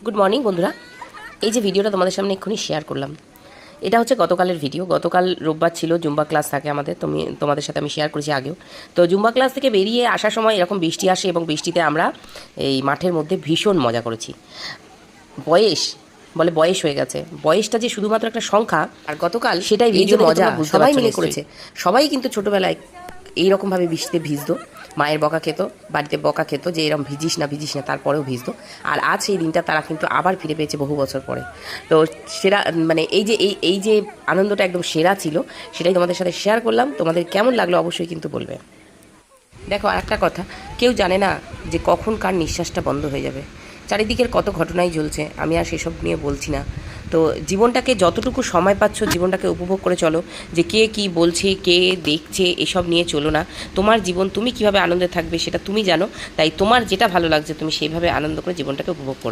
Good morning বন্ধুরা। এই যে ভিডিওটা তোমাদের সামনে এক্ষুনি শেয়ার করলাম, এটা হচ্ছে গতকালের ভিডিও। গতকাল রোববার ছিল, জুম্বা ক্লাস থাকে আমাদের, তোমাদের সাথে আমি শেয়ার করেছি আগেও। তো জুম্বা ক্লাস থেকে বেরিয়ে আসার সময় এরকম বৃষ্টি আসে এবং বৃষ্টিতে আমরা এই মাঠের মধ্যে ভীষণ মজা করেছি। বয়স হয়ে গেছে, বয়সটা যে শুধুমাত্র একটা সংখ্যা, আর গতকাল সেটাই ভিডিও মজা সবাই মিলে করেছে। সবাই কিন্তু ছোটোবেলায় এইরকমভাবে বৃষ্টিতে ভিজতো, মায়ের বকা খেত, বাড়িতে বকা খেত যে এরকম ভিজিস না তারপরেও ভিজতো। আর আজ সেই দিনটা তারা কিন্তু আবার ফিরে পেয়েছে বহু বছর পরে। তো সেরা মানে এই যে আনন্দটা একদম সেরা ছিল, সেটাই তোমাদের সাথে শেয়ার করলাম। তোমাদের কেমন লাগলো অবশ্যই কিন্তু বলবে। দেখো, আর একটা কথা, কেউ জানে না যে কখন কার নিঃশ্বাসটা বন্ধ হয়ে যাবে। চারিদিকের কত ঘটনাই জ্বলছে, আমি আর সেসব নিয়ে বলছি না। তো জীবনটাকে যতটুকু সময় পাচ্ছ জীবনটাকে উপভোগ করে চলো। যে কে কি বলছে, কে দেখছে, এসব নিয়ে চলো না। তোমার জীবন, তুমি কিভাবে আনন্দে থাকবে সেটা তুমি জানো। তাই তোমার যেটা ভালো লাগছে তুমি সেইভাবে আনন্দ করে জীবনটাকে উপভোগ করে